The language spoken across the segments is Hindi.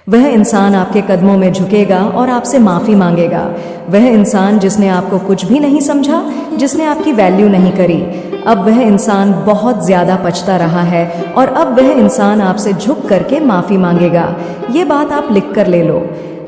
वह इंसान आपके कदमों में झुकेगा और आपसे माफ़ी मांगेगा। वह इंसान जिसने आपको कुछ भी नहीं समझा, जिसने आपकी वैल्यू नहीं करी, अब वह इंसान बहुत ज़्यादा पछता रहा है और अब वह इंसान आपसे झुक करके माफ़ी मांगेगा। ये बात आप लिख कर ले लो।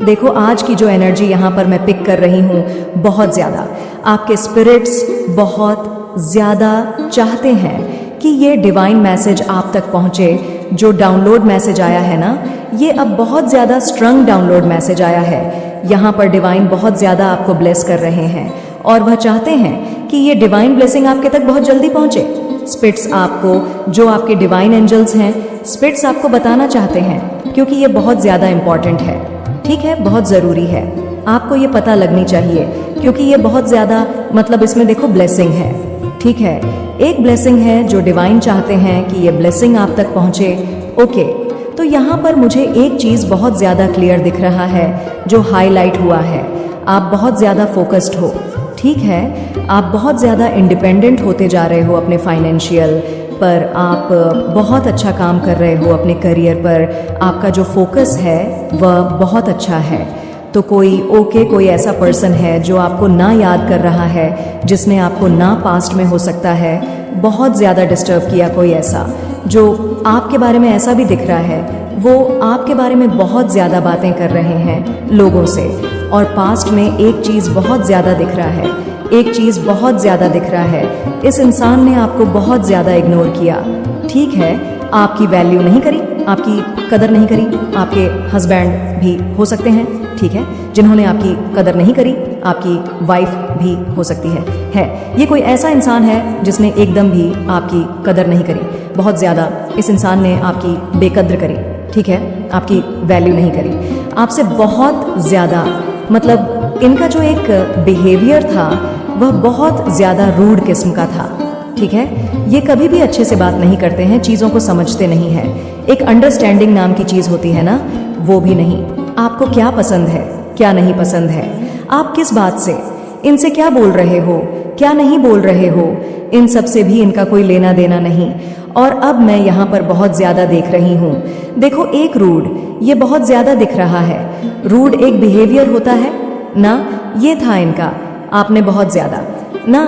देखो, आज की जो एनर्जी यहाँ पर मैं पिक कर रही हूँ, बहुत ज़्यादा आपके स्पिरिट्स बहुत ज़्यादा चाहते हैं कि ये डिवाइन मैसेज आप तक पहुँचे। जो डाउनलोड मैसेज आया है ना, ये अब बहुत ज़्यादा स्ट्रंग डाउनलोड मैसेज आया है। यहाँ पर डिवाइन बहुत ज़्यादा आपको ब्लेस कर रहे हैं और वह चाहते हैं कि ये डिवाइन ब्लेसिंग आपके तक बहुत जल्दी पहुँचे। स्पिरिट्स आपको, जो आपके डिवाइन एंजल्स हैं, स्पिरिट्स आपको बताना चाहते हैं, क्योंकि ये बहुत ज़्यादा इम्पॉर्टेंट है। ठीक है, बहुत ज़रूरी है, आपको ये पता लगनी चाहिए, क्योंकि ये बहुत ज़्यादा मतलब इसमें देखो ब्लेसिंग है। ठीक है, एक ब्लेसिंग है जो डिवाइन चाहते हैं कि ये ब्लेसिंग आप तक पहुँचे। ओके, तो यहाँ पर मुझे एक चीज़ बहुत ज़्यादा क्लियर दिख रहा है जो हाईलाइट हुआ है। आप बहुत ज़्यादा फोकस्ड हो। ठीक है, आप बहुत ज़्यादा इंडिपेंडेंट होते जा रहे हो अपने फाइनेंशियल पर, आप बहुत अच्छा काम कर रहे हो अपने करियर पर, आपका जो फोकस है वह बहुत अच्छा है। तो कोई ऐसा पर्सन है जो आपको ना याद कर रहा है, जिसने आपको ना पास्ट में हो सकता है बहुत ज़्यादा डिस्टर्ब किया, कोई ऐसा जो आपके बारे में ऐसा भी दिख रहा है, वो आपके बारे में बहुत ज़्यादा बातें कर रहे हैं लोगों से। और पास्ट में एक चीज़ बहुत ज़्यादा दिख रहा है, एक चीज़ बहुत ज़्यादा दिख रहा है, इस इंसान ने आपको बहुत ज़्यादा इग्नोर किया। ठीक है, आपकी वैल्यू नहीं करी, आपकी कदर नहीं करी। आपके हस्बैंड भी हो सकते हैं, ठीक है, जिन्होंने आपकी कदर नहीं करी, आपकी वाइफ भी हो सकती है। ये कोई ऐसा इंसान है जिसने एकदम भी आपकी कदर नहीं करी, बहुत ज़्यादा इस इंसान ने आपकी बेकद्र करी। ठीक है, आपकी वैल्यू नहीं करी, आपसे बहुत ज़्यादा, मतलब इनका जो एक बिहेवियर था वह बहुत ज़्यादा रूड किस्म का था। ठीक है, ये कभी भी अच्छे से बात नहीं करते हैं, चीज़ों को समझते नहीं हैं। एक अंडरस्टैंडिंग नाम की चीज़ होती है ना, वो भी नहीं। आपको क्या पसंद है, क्या नहीं पसंद है, आप किस बात से इनसे क्या बोल रहे हो, क्या नहीं बोल रहे हो, इन सब से भी इनका कोई लेना देना नहीं। और अब मैं यहाँ पर बहुत ज़्यादा देख रही हूँ, देखो एक रूड, ये बहुत ज़्यादा दिख रहा है। रूड एक बिहेवियर होता है ना, ये था इनका। आपने बहुत ज़्यादा ना,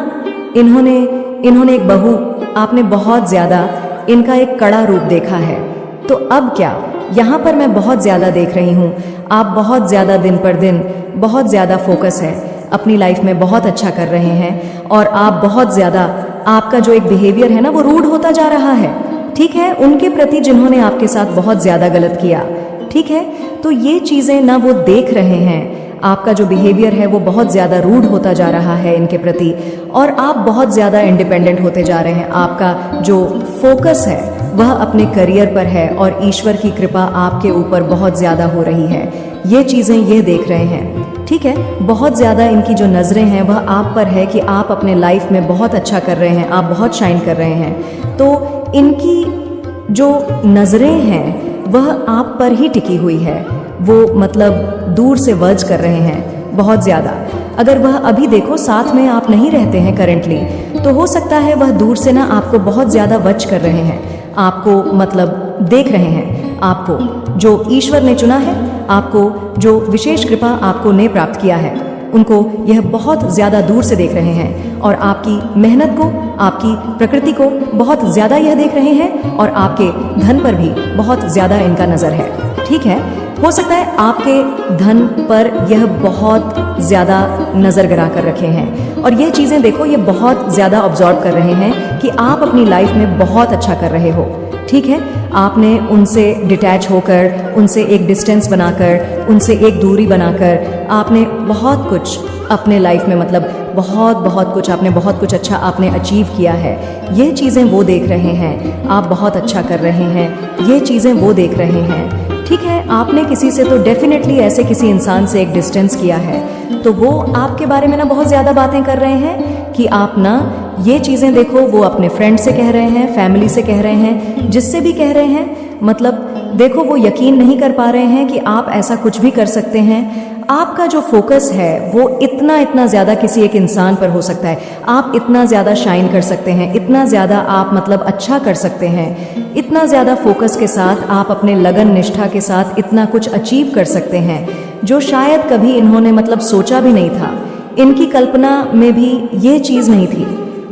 इन्होंने एक बहू, आपने बहुत ज़्यादा इनका एक कड़ा रूप देखा है। तो अब क्या, यहाँ पर मैं बहुत ज़्यादा देख रही हूँ, आप बहुत ज़्यादा दिन पर दिन बहुत ज़्यादा फोकस है, अपनी लाइफ में बहुत अच्छा कर रहे हैं और आप बहुत ज़्यादा, आपका जो एक बिहेवियर है ना वो रूड होता जा रहा है। ठीक है, उनके प्रति जिन्होंने आपके साथ बहुत ज़्यादा गलत किया। ठीक है, तो ये चीज़ें ना वो देख रहे हैं, आपका जो बिहेवियर है वो बहुत ज़्यादा रूड होता जा रहा है इनके प्रति, और आप बहुत ज़्यादा इंडिपेंडेंट होते जा रहे हैं। आपका जो फोकस है वह अपने करियर पर है और ईश्वर की कृपा आपके ऊपर बहुत ज़्यादा हो रही है। ये चीज़ें ये देख रहे हैं। ठीक है, बहुत ज़्यादा इनकी जो नज़रें हैं वह आप पर है कि आप अपने लाइफ में बहुत अच्छा कर रहे हैं, आप बहुत शाइन कर रहे हैं। तो इनकी जो नज़रें हैं वह आप पर ही टिकी हुई है, वो मतलब दूर से वर्ज कर रहे हैं बहुत ज़्यादा। अगर वह अभी देखो साथ में आप नहीं रहते हैं करेंटली, तो हो सकता है वह दूर से ना आपको बहुत ज़्यादा वच कर रहे हैं, आपको मतलब देख रहे हैं, आपको जो ईश्वर ने चुना है, आपको जो विशेष कृपा आपको ने प्राप्त किया है, उनको यह बहुत ज़्यादा दूर से देख रहे हैं और आपकी मेहनत को, आपकी प्रकृति को बहुत ज़्यादा यह देख रहे हैं और आपके धन पर भी बहुत ज़्यादा इनका नज़र है। ठीक है, हो सकता है आपके धन पर यह बहुत ज़्यादा नज़र गिरा कर रखे हैं और ये चीज़ें देखो, ये बहुत ज़्यादा ऑब्जर्व कर रहे हैं कि आप अपनी लाइफ में बहुत अच्छा कर रहे हो। ठीक है, आपने उनसे डिटैच होकर, उनसे एक डिस्टेंस बनाकर, उनसे एक दूरी बनाकर आपने बहुत कुछ अपने लाइफ में, मतलब बहुत कुछ आपने, बहुत कुछ अच्छा आपने अचीव किया है। ये चीज़ें वो देख रहे हैं, आप बहुत अच्छा कर रहे हैं, ये चीज़ें वो देख रहे हैं। ठीक है, आपने किसी से तो डेफिनेटली ऐसे किसी इंसान से एक डिस्टेंस किया है, तो वो आपके बारे में ना बहुत ज़्यादा बातें कर रहे हैं कि आप ना ये चीज़ें देखो, वो अपने फ्रेंड से कह रहे हैं, फैमिली से कह रहे हैं, जिससे भी कह रहे हैं, मतलब देखो वो यकीन नहीं कर पा रहे हैं कि आप ऐसा कुछ भी कर सकते हैं। आपका जो फोकस है वो इतना ज़्यादा किसी एक इंसान पर हो सकता है, आप इतना ज़्यादा शाइन कर सकते हैं, इतना ज़्यादा आप मतलब अच्छा कर सकते हैं, इतना ज़्यादा फोकस के साथ आप अपने लगन निष्ठा के साथ इतना कुछ अचीव कर सकते हैं जो शायद कभी इन्होंने मतलब सोचा भी नहीं था, इनकी कल्पना में भी ये चीज़ नहीं थी,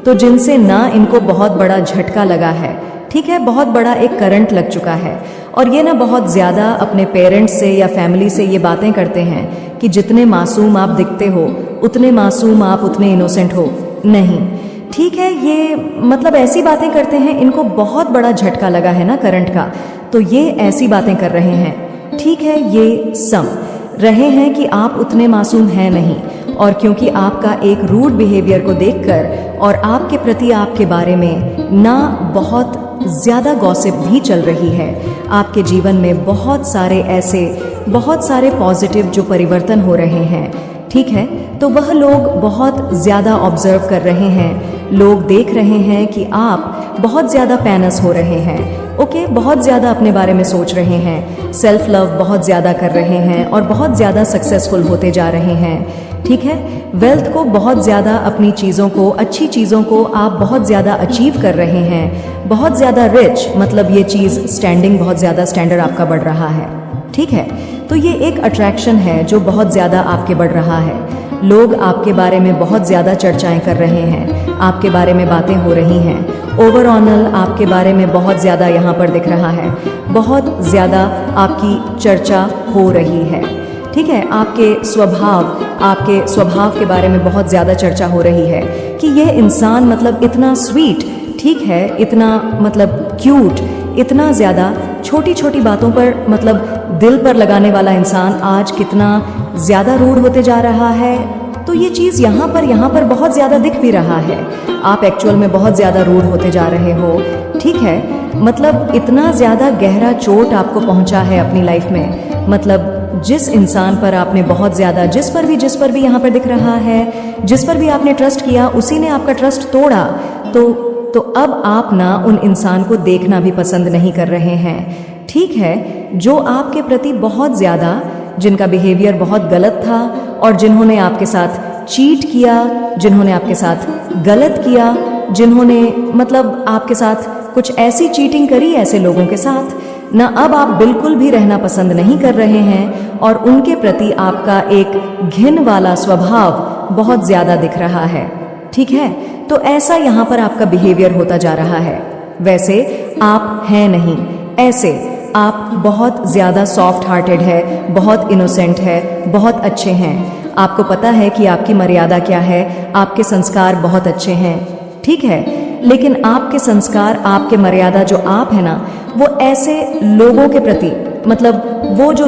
तो जिनसे ना इनको बहुत बड़ा झटका लगा है, ठीक है, बहुत बड़ा एक करंट लग चुका है। और ये ना बहुत ज़्यादा अपने पेरेंट्स से या फैमिली से ये बातें करते हैं कि जितने मासूम आप दिखते हो उतने मासूम आप उतने इनोसेंट हो नहीं, ठीक है, ये मतलब ऐसी बातें करते हैं, इनको बहुत बड़ा झटका लगा है ना करंट का, तो ये ऐसी बातें कर रहे हैं, ठीक है, ये सम रहे हैं कि आप उतने मासूम हैं नहीं। और क्योंकि आपका एक रूड बिहेवियर को देखकर और आपके प्रति आपके बारे में ना बहुत ज़्यादा गॉसिप भी चल रही है, आपके जीवन में बहुत सारे पॉजिटिव जो परिवर्तन हो रहे हैं, ठीक है, तो वह लोग बहुत ज़्यादा ऑब्जर्व कर रहे हैं, लोग देख रहे हैं कि आप बहुत ज़्यादा पैनस हो रहे हैं, ओके, बहुत ज़्यादा अपने बारे में सोच रहे हैं, सेल्फ लव बहुत ज़्यादा कर रहे हैं और बहुत ज़्यादा सक्सेसफुल होते जा रहे हैं, ठीक है, वेल्थ को बहुत ज़्यादा अपनी चीज़ों को, अच्छी चीज़ों को आप बहुत ज़्यादा अचीव कर रहे हैं, बहुत ज़्यादा रिच, मतलब ये चीज़ स्टैंडिंग बहुत ज़्यादा स्टैंडर्ड आपका बढ़ रहा है, ठीक है, तो ये एक अट्रैक्शन है जो बहुत ज़्यादा आपके बढ़ रहा है, लोग आपके बारे में बहुत ज़्यादा चर्चाएं कर रहे हैं, आपके बारे में बातें हो रही हैं, ओवरऑल आपके बारे में बहुत ज़्यादा यहाँ पर दिख रहा है, बहुत ज़्यादा आपकी चर्चा हो रही है, ठीक है, आपके स्वभाव के बारे में बहुत ज़्यादा चर्चा हो रही है कि यह इंसान मतलब इतना स्वीट, ठीक है, इतना मतलब क्यूट, इतना ज़्यादा छोटी छोटी बातों पर मतलब दिल पर लगाने वाला इंसान आज कितना ज़्यादा रूड होते जा रहा है, तो ये चीज़ यहाँ पर बहुत ज़्यादा दिख भी रहा है, आप एक्चुअल में बहुत ज़्यादा रूड होते जा रहे हो, ठीक है, मतलब इतना ज़्यादा गहरा चोट आपको पहुँचा है अपनी लाइफ में, मतलब जिस इंसान पर आपने बहुत ज़्यादा, जिस पर भी यहाँ पर दिख रहा है, जिस पर भी आपने ट्रस्ट किया उसी ने आपका ट्रस्ट तोड़ा, तो अब आप ना उन इंसान को देखना भी पसंद नहीं कर रहे हैं, ठीक है, जो आपके प्रति बहुत ज़्यादा, जिनका बिहेवियर बहुत गलत था और जिन्होंने आपके साथ चीट किया, जिन्होंने आपके साथ गलत किया, जिन्होंने मतलब आपके साथ कुछ ऐसी चीटिंग करी ऐसे लोगों के साथ ना, अब आप बिल्कुल भी रहना पसंद नहीं कर रहे हैं और उनके प्रति आपका एक घिन वाला स्वभाव बहुत ज़्यादा दिख रहा है, ठीक है, तो ऐसा यहाँ पर आपका बिहेवियर होता जा रहा है, वैसे आप हैं नहीं, ऐसे आप बहुत ज़्यादा सॉफ्ट हार्टेड है, बहुत इनोसेंट है, बहुत अच्छे हैं, आपको पता है कि आपकी मर्यादा क्या है, आपके संस्कार बहुत अच्छे हैं, ठीक है, लेकिन आपके संस्कार, आपके मर्यादा जो आप है ना, वो ऐसे लोगों के प्रति, मतलब वो जो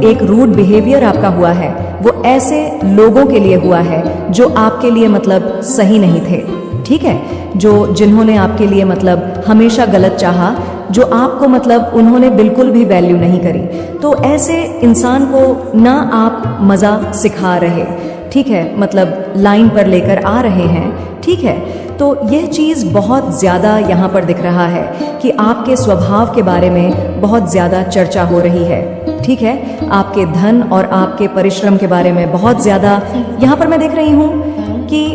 एक रूड बिहेवियर आपका हुआ है वो ऐसे लोगों के लिए हुआ है जो आपके लिए मतलब सही नहीं थे, ठीक है, जिन्होंने आपके लिए मतलब हमेशा गलत चाहा, जो आपको मतलब उन्होंने बिल्कुल भी वैल्यू नहीं करी, तो ऐसे इंसान को ना आप मज़ा सिखा रहे, ठीक है, मतलब लाइन पर लेकर आ रहे हैं, ठीक है, तो यह चीज़ बहुत ज़्यादा यहाँ पर दिख रहा है कि आपके स्वभाव के बारे में बहुत ज़्यादा चर्चा हो रही है, ठीक है, आपके धन और आपके परिश्रम के बारे में बहुत ज़्यादा यहाँ पर मैं देख रही हूँ कि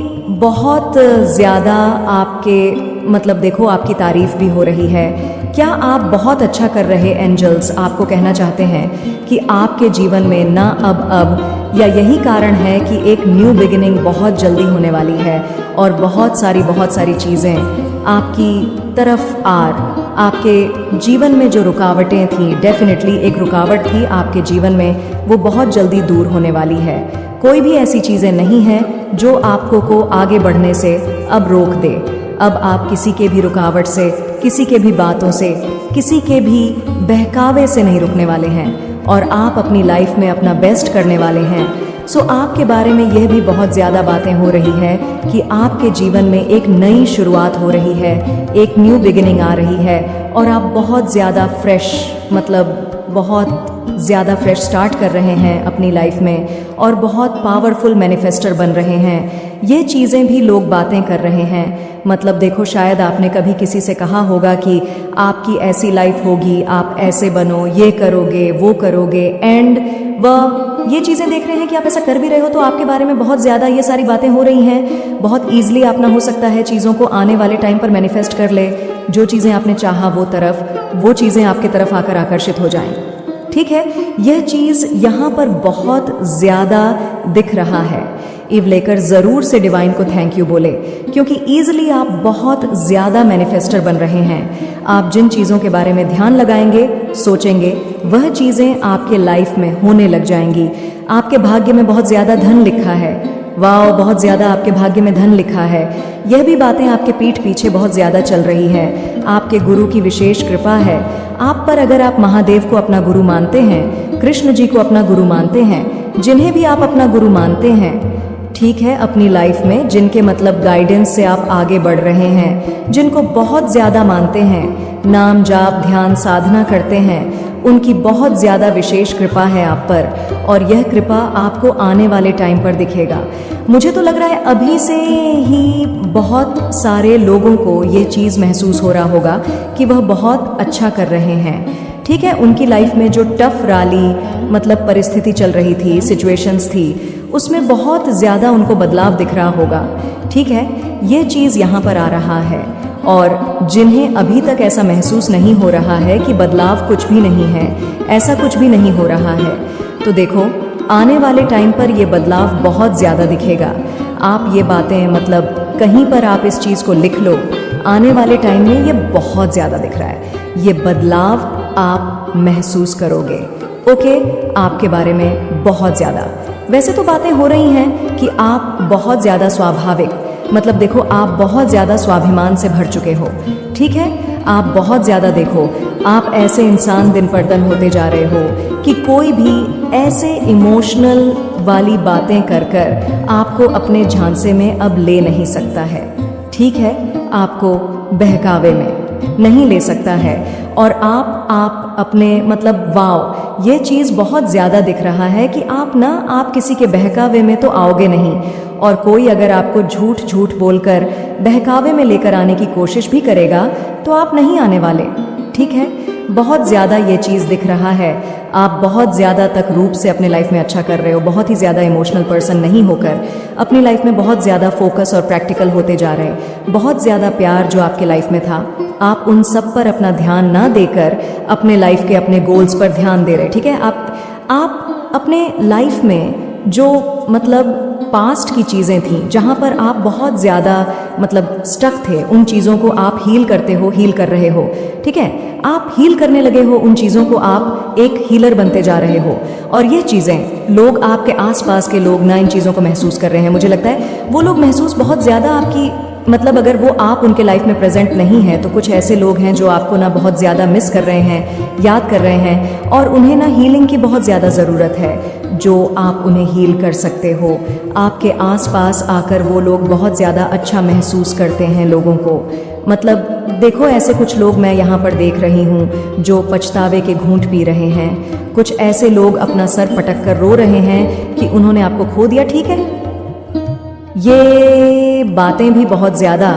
बहुत ज़्यादा आपके मतलब देखो आपकी तारीफ भी हो रही है, क्या आप बहुत अच्छा कर रहे एंजल्स आपको कहना चाहते हैं कि आपके जीवन में ना अब या यही कारण है कि एक न्यू बिगिनिंग बहुत जल्दी होने वाली है और बहुत सारी चीज़ें आपकी तरफ आपके जीवन में जो रुकावटें थी, डेफिनेटली एक रुकावट थी आपके जीवन में, वो बहुत जल्दी दूर होने वाली है, कोई भी ऐसी चीज़ें नहीं हैं जो आपको को आगे बढ़ने से अब रोक दे, अब आप किसी के भी रुकावट से, किसी के भी बातों से, किसी के भी बहकावे से नहीं रुकने वाले हैं और आप अपनी लाइफ में अपना बेस्ट करने वाले हैं। सो आपके बारे में यह भी बहुत ज़्यादा बातें हो रही है कि आपके जीवन में एक नई शुरुआत हो रही है, एक न्यू बिगिनिंग आ रही है और आप बहुत ज़्यादा फ्रेश, मतलब बहुत ज़्यादा फ्रेश स्टार्ट कर रहे हैं अपनी लाइफ में और बहुत पावरफुल मैनिफेस्टर बन रहे हैं। ये चीज़ें भी लोग बातें कर रहे हैं। मतलब देखो, शायद आपने कभी किसी से कहा होगा कि आपकी ऐसी लाइफ होगी, आप ऐसे बनो, ये करोगे, वो करोगे, एंड वह ये चीज़ें देख रहे हैं कि आप ऐसा कर भी रहे हो, तो आपके बारे में बहुत ज़्यादा ये सारी बातें हो रही हैं। बहुत ईजिली आप ना हो सकता है चीज़ों को आने वाले टाइम पर मैनिफेस्ट कर ले। जो चीज़ें आपने चाहा वो चीज़ें आपकी तरफ आकर आकर्षित हो जाएं। ठीक है, यह चीज़ यहाँ पर बहुत ज़्यादा दिख रहा है। इव लेकर ज़रूर से डिवाइन को थैंक यू बोले, क्योंकि ईजिली आप बहुत ज़्यादा मैनिफेस्टर बन रहे हैं। आप जिन चीज़ों के बारे में ध्यान लगाएंगे, सोचेंगे, वह चीज़ें आपके लाइफ में होने लग जाएंगी। आपके भाग्य में बहुत ज़्यादा धन लिखा है। वाह, बहुत ज़्यादा आपके भाग्य में धन लिखा है। यह भी बातें आपके पीठ पीछे बहुत ज़्यादा चल रही है। आपके गुरु की विशेष कृपा है आप पर। अगर आप महादेव को अपना गुरु मानते हैं, कृष्ण जी को अपना गुरु मानते हैं, जिन्हें भी आप अपना गुरु मानते हैं, ठीक है, अपनी लाइफ में जिनके मतलब गाइडेंस से आप आगे बढ़ रहे हैं, जिनको बहुत ज़्यादा मानते हैं, नाम जाप ध्यान साधना करते हैं, उनकी बहुत ज़्यादा विशेष कृपा है आप पर। और यह कृपा आपको आने वाले टाइम पर दिखेगा। मुझे तो लग रहा है अभी से ही बहुत सारे लोगों को ये चीज़ महसूस हो रहा होगा कि वह बहुत अच्छा कर रहे हैं। ठीक है, उनकी लाइफ में जो टफ वाली मतलब परिस्थिति चल रही थी, सिचुएशंस थी, उसमें बहुत ज़्यादा उनको बदलाव दिख रहा होगा। ठीक है, ये चीज़ यहाँ पर आ रहा है। और जिन्हें अभी तक ऐसा महसूस नहीं हो रहा है कि बदलाव कुछ भी नहीं है, ऐसा कुछ भी नहीं हो रहा है, तो देखो आने वाले टाइम पर ये बदलाव बहुत ज़्यादा दिखेगा। आप ये बातें मतलब कहीं पर आप इस चीज़ को लिख लो, आने वाले टाइम में ये बहुत ज़्यादा दिख रहा है। ये बदलाव आप महसूस करोगे। ओके, आपके बारे में बहुत ज़्यादा। वैसे तो बातें हो रही हैं कि आप बहुत ज़्यादा स्वाभाविक, मतलब देखो आप बहुत ज़्यादा स्वाभिमान से भर चुके हो। ठीक है, आप बहुत ज़्यादा देखो, आप ऐसे इंसान दिन पर दिन होते जा रहे हो कि कोई भी ऐसे इमोशनल वाली बातें कर कर आपको अपने झांसे में अब ले नहीं सकता है। ठीक है, आपको बहकावे में नहीं ले सकता है। और आप अपने मतलब वाव, ये चीज़ बहुत ज़्यादा दिख रहा है कि आप किसी के बहकावे में तो आओगे नहीं। और कोई अगर आपको झूठ बोलकर बहकावे में लेकर आने की कोशिश भी करेगा तो आप नहीं आने वाले। ठीक है, बहुत ज़्यादा ये चीज़ दिख रहा है। आप बहुत ज़्यादा तक रूप से अपने लाइफ में अच्छा कर रहे हो, बहुत ही ज़्यादा इमोशनल पर्सन नहीं होकर अपनी लाइफ में बहुत ज़्यादा फोकस और प्रैक्टिकल होते जा रहे हैं। बहुत ज़्यादा प्यार जो आपके लाइफ में था, आप उन सब पर अपना ध्यान ना देकर अपने लाइफ के अपने गोल्स पर ध्यान दे रहे। ठीक है, आप अपने लाइफ में जो मतलब पास्ट की चीज़ें थी, जहाँ पर आप बहुत ज़्यादा मतलब स्टक थे, उन चीज़ों को आप हील कर रहे हो। ठीक है, आप हील करने लगे हो उन चीज़ों को, आप एक हीलर बनते जा रहे हो। और ये चीज़ें लोग, आपके आसपास के लोग ना इन चीज़ों को महसूस कर रहे हैं। मुझे लगता है वो लोग महसूस बहुत ज़्यादा आपकी मतलब अगर वो आप उनके लाइफ में प्रेजेंट नहीं है तो कुछ ऐसे लोग हैं जो आपको ना बहुत ज़्यादा मिस कर रहे हैं, याद कर रहे हैं, और उन्हें ना हीलिंग की बहुत ज़्यादा ज़रूरत है, जो आप उन्हें हील कर सकते हो। आपके आसपास आकर वो लोग बहुत ज़्यादा अच्छा महसूस करते हैं लोगों को। मतलब देखो, ऐसे कुछ लोग मैं यहाँ पर देख रही हूँ जो पछतावे के घूंट पी रहे हैं। कुछ ऐसे लोग अपना सर पटक कर रो रहे हैं कि उन्होंने आपको खो दिया। ठीक है, ये बातें भी बहुत ज़्यादा,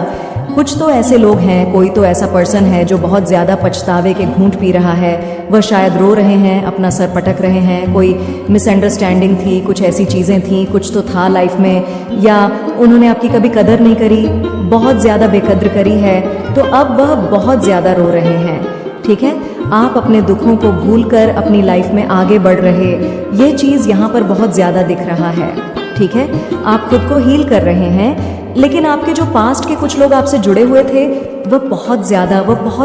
कुछ तो ऐसे लोग हैं, कोई तो ऐसा पर्सन है जो बहुत ज़्यादा पछतावे के घूंट पी रहा है। वह शायद रो रहे हैं, अपना सर पटक रहे हैं, कोई मिसअंडरस्टैंडिंग थी, कुछ ऐसी चीज़ें थी, कुछ तो था लाइफ में, या उन्होंने आपकी कभी कदर नहीं करी, बहुत ज़्यादा बेकद्र करी है, तो अब वह बहुत ज़्यादा रो रहे हैं। ठीक है, आप अपने दुखों को भूलकर अपनी लाइफ में आगे बढ़ रहे, ये चीज़ यहाँ पर बहुत ज़्यादा दिख रहा है। ठीक है, आप खुद को हील कर रहे हैं, लेकिन आपके जो पास्ट के कुछ लोग आपसे जुड़े हुए थे वह बहुत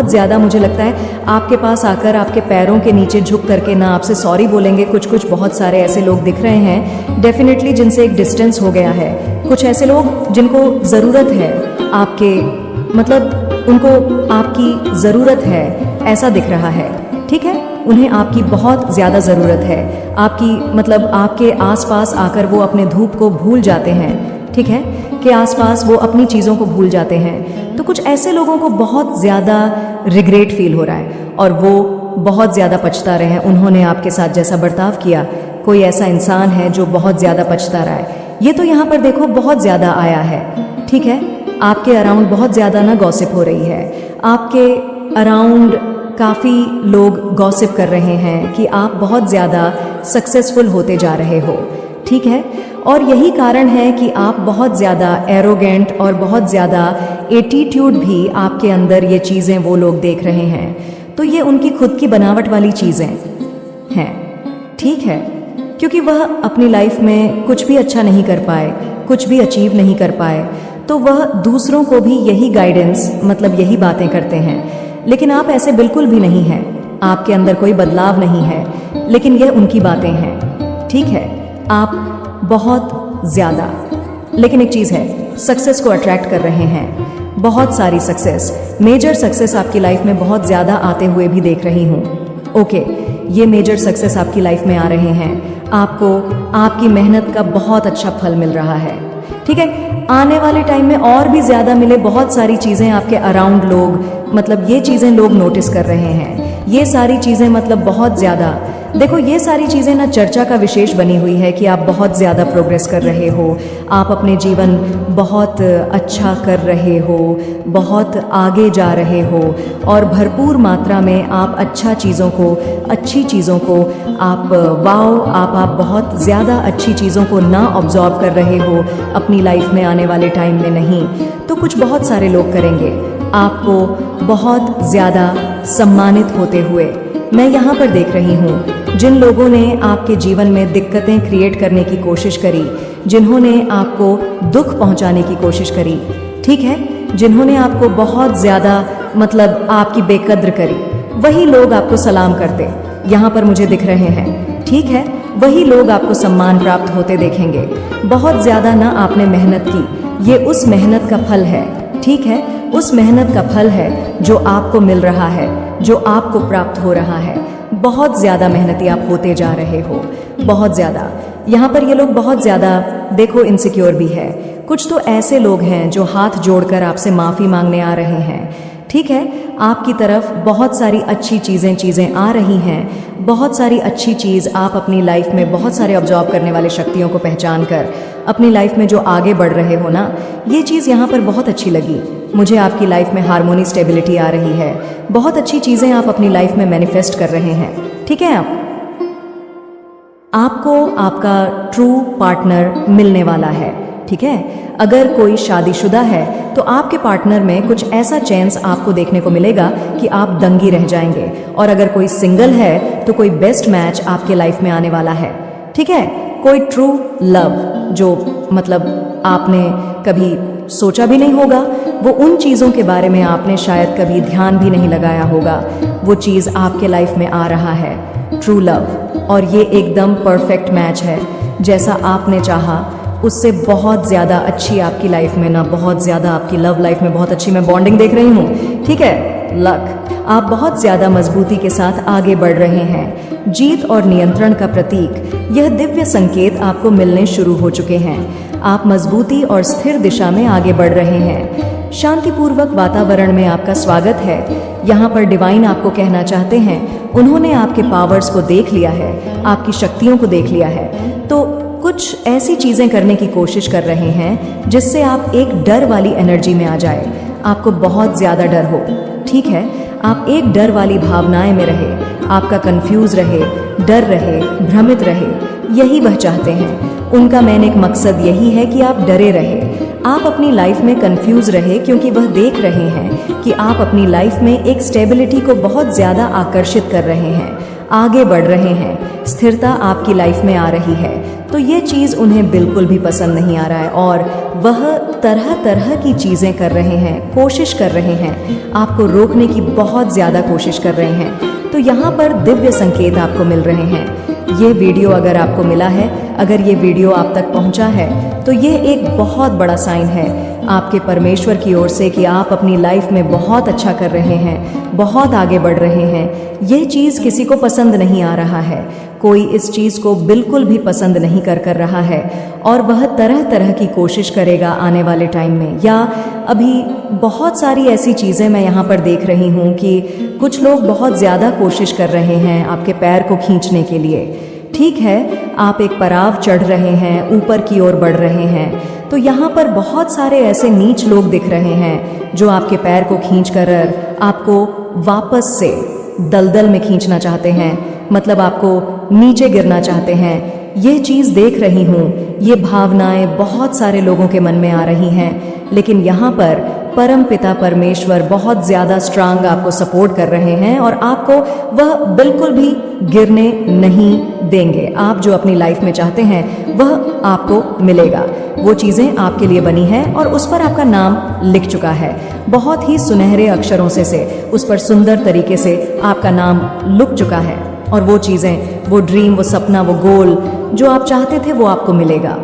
ज़्यादा मुझे लगता है आपके पास आकर आपके पैरों के नीचे झुक करके ना आपसे सॉरी बोलेंगे। कुछ बहुत सारे ऐसे लोग दिख रहे हैं डेफिनेटली, जिनसे एक डिस्टेंस हो गया है। कुछ ऐसे लोग जिनको ज़रूरत है आपके, मतलब उनको आपकी ज़रूरत है, ऐसा दिख रहा है। ठीक है, उन्हें आपकी बहुत ज़्यादा ज़रूरत है, आपकी मतलब आपके आसपास आकर वो अपने धूप को भूल जाते हैं। ठीक है, के आसपास वो अपनी चीज़ों को भूल जाते हैं। तो कुछ ऐसे लोगों को बहुत ज़्यादा रिग्रेट फील हो रहा है और वो बहुत ज़्यादा पछता रहे हैं उन्होंने आपके साथ जैसा बर्ताव किया। कोई ऐसा इंसान है जो बहुत ज़्यादा पछता रहा है। ये तो यहाँ पर देखो बहुत ज्यादा आया है, ठीक है। आपके अराउंड बहुत ज्यादा ना गॉसिप हो रही है, आपके अराउंड काफी लोग गॉसिप कर रहे हैं कि आप बहुत ज्यादा सक्सेसफुल होते जा रहे हो, ठीक है। और यही कारण है कि आप बहुत ज़्यादा एरोगेंट और बहुत ज़्यादा एटीट्यूड भी आपके अंदर ये चीज़ें वो लोग देख रहे हैं। तो ये उनकी खुद की बनावट वाली चीज़ें हैं, ठीक है। क्योंकि वह अपनी लाइफ में कुछ भी अच्छा नहीं कर पाए, कुछ भी अचीव नहीं कर पाए, तो वह दूसरों को भी यही गाइडेंस मतलब यही बातें करते हैं। लेकिन आप ऐसे बिल्कुल भी नहीं हैं, आपके अंदर कोई बदलाव नहीं है, लेकिन यह उनकी बातें हैं, ठीक है। आप बहुत ज़्यादा, लेकिन एक चीज़ है, सक्सेस को अट्रैक्ट कर रहे हैं, बहुत सारी सक्सेस, मेजर सक्सेस आपकी लाइफ में बहुत ज़्यादा आते हुए भी देख रही हूँ। ओके, ये मेजर सक्सेस आपकी लाइफ में आ रहे हैं, आपको आपकी मेहनत का बहुत अच्छा फल मिल रहा है, ठीक है। आने वाले टाइम में और भी ज़्यादा मिले, बहुत सारी चीज़ें आपके अराउंड लोग मतलब ये चीज़ें लोग नोटिस कर रहे हैं, ये सारी चीज़ें मतलब बहुत ज़्यादा। देखो ये सारी चीज़ें ना चर्चा का विशेष बनी हुई है कि आप बहुत ज़्यादा प्रोग्रेस कर रहे हो, आप अपने जीवन बहुत अच्छा कर रहे हो, बहुत आगे जा रहे हो और भरपूर मात्रा में आप अच्छी चीज़ों को आप आप बहुत ज़्यादा अच्छी चीज़ों को ना ऑब्जॉर्व कर रहे हो अपनी लाइफ में आने वाले टाइम में नहीं, तो कुछ बहुत सारे लोग करेंगे आपको बहुत ज़्यादा सम्मानित होते हुए। मैं यहाँ पर देख रही हूँ जिन लोगों ने आपके जीवन में दिक्कतें क्रिएट करने की कोशिश करी, जिन्होंने आपको दुख पहुँचाने की कोशिश करी, ठीक है, जिन्होंने आपको बहुत ज़्यादा मतलब आपकी बेकद्र करी, वही लोग आपको सलाम करते यहाँ पर मुझे दिख रहे हैं, ठीक है। वही लोग आपको सम्मान प्राप्त होते देखेंगे। बहुत ज़्यादा ना आपने मेहनत की, ये उस मेहनत का फल है, ठीक है, उस मेहनत का फल है जो आपको मिल रहा है, जो आपको प्राप्त हो रहा है। बहुत ज़्यादा मेहनती आप होते जा रहे हो, बहुत ज़्यादा। यहाँ पर ये लोग बहुत ज़्यादा देखो इनसिक्योर भी है। कुछ तो ऐसे लोग हैं जो हाथ जोड़कर आपसे माफ़ी मांगने आ रहे हैं, ठीक है। आपकी तरफ बहुत सारी अच्छी चीज़ें आ रही हैं, बहुत सारी अच्छी चीज़ आप अपनी लाइफ में बहुत सारे ऑब्जॉर्व करने वाले शक्तियों को पहचान कर अपनी लाइफ में जो आगे बढ़ रहे हो ना, ये चीज़ यहाँ पर बहुत अच्छी लगी मुझे। आपकी लाइफ में हार्मोनी स्टेबिलिटी आ रही है, बहुत अच्छी चीज़ें आप अपनी लाइफ में मैनिफेस्ट कर रहे हैं, ठीक है। आपको आपका ट्रू पार्टनर मिलने वाला है, ठीक है। अगर कोई शादीशुदा है तो आपके पार्टनर में कुछ ऐसा चेंज आपको देखने को मिलेगा कि आप दंगी रह जाएंगे। और अगर कोई सिंगल है तो कोई बेस्ट मैच आपके लाइफ में आने वाला है, ठीक है। कोई ट्रू लव जो मतलब आपने कभी सोचा भी नहीं होगा, वो उन चीज़ों के बारे में आपने शायद कभी ध्यान भी नहीं लगाया होगा, वो चीज़ आपके लाइफ में आ रहा है, ट्रू लव। और ये एकदम परफेक्ट मैच है, जैसा आपने चाहा उससे बहुत ज़्यादा अच्छी आपकी लाइफ में ना, बहुत ज़्यादा आपकी लव लाइफ में बहुत अच्छी मैं बॉन्डिंग देख रही हूँ, ठीक है। लक, आप बहुत ज़्यादा मजबूती के साथ आगे बढ़ रहे हैं। जीत और नियंत्रण का प्रतीक, यह दिव्य संकेत आपको मिलने शुरू हो चुके हैं। आप मजबूती और स्थिर दिशा में आगे बढ़ रहे हैं। शांतिपूर्वक वातावरण में आपका स्वागत है। यहाँ पर डिवाइन आपको कहना चाहते हैं, उन्होंने आपके पावर्स को देख लिया है, आपकी शक्तियों को देख लिया है, तो कुछ ऐसी चीज़ें करने की कोशिश कर रहे हैं जिससे आप एक डर वाली एनर्जी में आ जाए, आपको बहुत ज़्यादा डर हो, ठीक है। आप एक डर वाली भावनाएं में रहे, आपका कंफ्यूज रहे, डर रहे, भ्रमित रहे, यही वह चाहते हैं। उनका मेन एक मकसद यही है कि आप डरे रहे, आप अपनी लाइफ में कंफ्यूज रहे, क्योंकि वह देख रहे हैं कि आप अपनी लाइफ में एक स्टेबिलिटी को बहुत ज़्यादा आकर्षित कर रहे हैं, आगे बढ़ रहे हैं, स्थिरता आपकी लाइफ में आ रही है। तो ये चीज़ उन्हें बिल्कुल भी पसंद नहीं आ रहा है और वह तरह तरह की चीज़ें कर रहे हैं, कोशिश कर रहे हैं, आपको रोकने की बहुत ज़्यादा कोशिश कर रहे हैं। तो यहाँ पर दिव्य संकेत आपको मिल रहे हैं। ये वीडियो अगर आपको मिला है, अगर ये वीडियो आप तक पहुँचा है, तो ये एक बहुत बड़ा साइन है आपके परमेश्वर की ओर से कि आप अपनी लाइफ में बहुत अच्छा कर रहे हैं, बहुत आगे बढ़ रहे हैं। ये चीज़ किसी को पसंद नहीं आ रहा है, कोई इस चीज़ को बिल्कुल भी पसंद नहीं कर रहा है और वह तरह तरह की कोशिश करेगा आने वाले टाइम में। या अभी बहुत सारी ऐसी चीज़ें मैं यहाँ पर देख रही हूँ कि कुछ लोग बहुत ज़्यादा कोशिश कर रहे हैं आपके पैर को खींचने के लिए, ठीक है, आप एक पड़ाव चढ़ रहे हैं, ऊपर की ओर बढ़ रहे हैं, तो यहाँ पर बहुत सारे ऐसे नीच लोग दिख रहे हैं जो आपके पैर को खींच कर आपको वापस से दलदल में खींचना चाहते हैं, मतलब आपको नीचे गिरना चाहते हैं। ये चीज़ देख रही हूँ, ये भावनाएं बहुत सारे लोगों के मन में आ रही हैं, लेकिन यहाँ पर परम पिता परमेश्वर बहुत ज़्यादा स्ट्रांग आपको सपोर्ट कर रहे हैं और आपको वह बिल्कुल भी गिरने नहीं देंगे। आप जो अपनी लाइफ में चाहते हैं वह आपको मिलेगा। वो चीज़ें आपके लिए बनी हैं और उस पर आपका नाम लिख चुका है। बहुत ही सुनहरे अक्षरों से उस पर सुंदर तरीके से आपका नाम लिख चुका है और वो चीज़ें, वो ड्रीम, वो सपना, वो गोल जो आप चाहते थे वो आपको मिलेगा।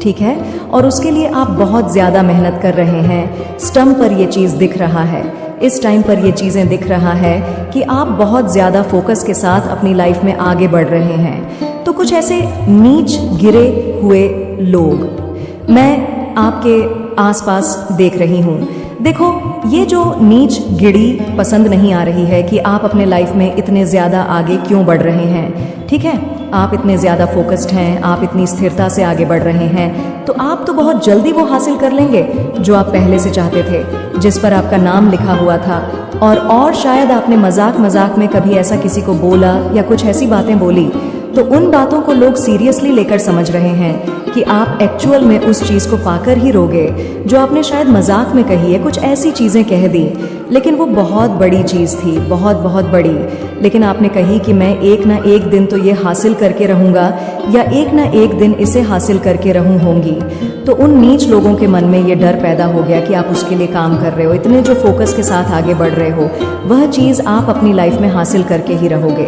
ठीक है, और उसके लिए आप बहुत ज़्यादा मेहनत कर रहे हैं। स्टम्प पर ये चीज़ दिख रहा है, इस टाइम पर ये चीज़ें दिख रहा है कि आप बहुत ज़्यादा फोकस के साथ अपनी लाइफ में आगे बढ़ रहे हैं। तो कुछ ऐसे नीच गिरे हुए लोग मैं आपके आसपास देख रही हूँ। देखो, ये जो नीच गिड़ी पसंद नहीं आ रही है कि आप अपने लाइफ में इतने ज़्यादा आगे क्यों बढ़ रहे हैं। ठीक है, आप इतने ज़्यादा फोकस्ड हैं, आप इतनी स्थिरता से आगे बढ़ रहे हैं, तो आप तो बहुत जल्दी वो हासिल कर लेंगे जो आप पहले से चाहते थे, जिस पर आपका नाम लिखा हुआ था। और शायद आपने मजाक में कभी ऐसा किसी को बोला या कुछ ऐसी बातें बोली, तो उन बातों को लोग सीरियसली लेकर समझ रहे हैं कि आप एक्चुअल में उस चीज़ को पाकर ही रोगे जो आपने शायद मजाक में कही है। कुछ ऐसी चीज़ें कह दी, लेकिन वो बहुत बड़ी चीज़ थी, बहुत बहुत बड़ी। लेकिन आपने कही कि मैं एक ना एक दिन तो ये हासिल करके रहूँगा या एक ना एक दिन इसे हासिल करके होंगी। तो उन नीच लोगों के मन में ये डर पैदा हो गया कि आप उसके लिए काम कर रहे हो, इतने जो फोकस के साथ आगे बढ़ रहे हो, वह चीज़ आप अपनी लाइफ में हासिल करके ही रहोगे।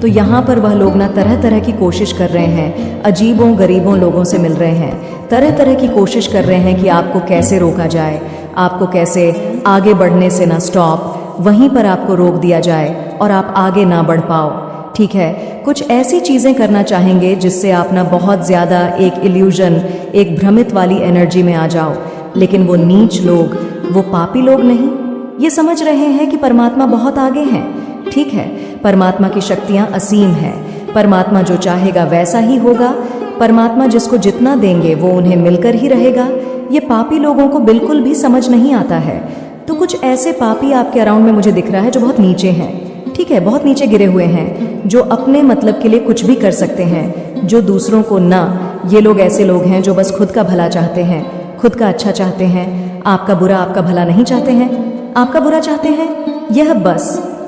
तो यहाँ पर वह लोग ना तरह तरह की कोशिश कर रहे हैं, अजीबों गरीबों लोगों से मिल रहे हैं, तरह तरह की कोशिश कर रहे हैं कि आपको कैसे रोका जाए, आपको कैसे आगे बढ़ने से ना स्टॉप, वहीं पर आपको रोक दिया जाए और आप आगे ना बढ़ पाओ। ठीक है, कुछ ऐसी चीज़ें करना चाहेंगे जिससे आप ना बहुत ज़्यादा एक इल्यूजन, एक भ्रमित वाली एनर्जी में आ जाओ। लेकिन वो नीच लोग, वो पापी लोग नहीं, ये समझ रहे हैं कि परमात्मा बहुत आगे हैं। ठीक है, परमात्मा की शक्तियाँ असीम हैं, परमात्मा जो चाहेगा वैसा ही होगा, परमात्मा जिसको जितना देंगे वो उन्हें मिलकर ही रहेगा। ये पापी लोगों को बिल्कुल भी समझ नहीं आता है। तो कुछ ऐसे पापी आपके अराउंड में मुझे दिख रहा है जो बहुत नीचे हैं। ठीक है, बहुत नीचे गिरे हुए हैं, जो अपने मतलब के लिए कुछ भी कर सकते हैं, जो दूसरों को ना। ये लोग ऐसे लोग हैं जो बस खुद का भला चाहते हैं, खुद का अच्छा चाहते हैं, आपका बुरा, आपका भला नहीं चाहते हैं, आपका बुरा चाहते हैं।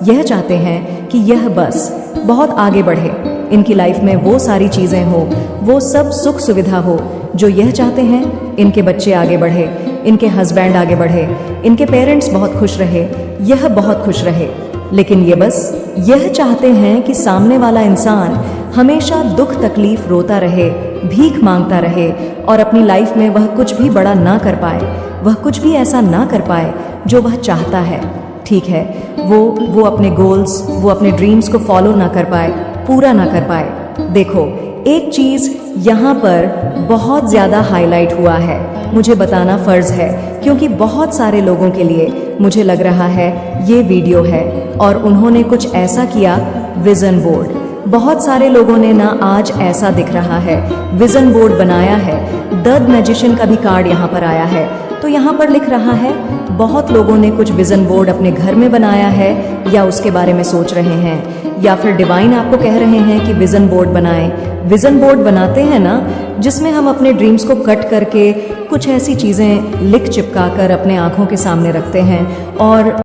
यह चाहते हैं कि यह बस बहुत आगे बढ़े, इनकी लाइफ में वो सारी चीज़ें हो, वो सब सुख सुविधा हो जो यह चाहते हैं। इनके बच्चे आगे बढ़े, इनके हस्बैंड आगे बढ़े, इनके पेरेंट्स बहुत खुश रहे, यह बहुत खुश रहे। लेकिन ये बस यह चाहते हैं कि सामने वाला इंसान हमेशा दुख तकलीफ रोता रहे, भीख मांगता रहे और अपनी लाइफ में वह कुछ भी बड़ा ना कर पाए, वह कुछ भी ऐसा ना कर पाए जो वह चाहता है। ठीक है, वो अपने गोल्स, वो अपने ड्रीम्स को फॉलो ना कर पाए, पूरा ना कर पाए। देखो, एक चीज़ यहाँ पर बहुत ज़्यादा हाईलाइट हुआ है, मुझे बताना फ़र्ज़ है, क्योंकि बहुत सारे लोगों के लिए मुझे लग रहा है ये वीडियो है और उन्होंने कुछ ऐसा किया। विज़न बोर्ड, बहुत सारे लोगों ने ना आज ऐसा दिख रहा है विज़न बोर्ड बनाया है। द मैजिशियन का भी कार्ड यहाँ पर आया है, तो यहाँ पर लिख रहा है बहुत लोगों ने कुछ विज़न बोर्ड अपने घर में बनाया है या उसके बारे में सोच रहे हैं, या फिर डिवाइन आपको कह रहे हैं कि विज़न बोर्ड बनाएं। विज़न बोर्ड बनाते हैं ना, जिसमें हम अपने ड्रीम्स को कट करके कुछ ऐसी चीज़ें लिख चिपका कर अपने आँखों के सामने रखते हैं और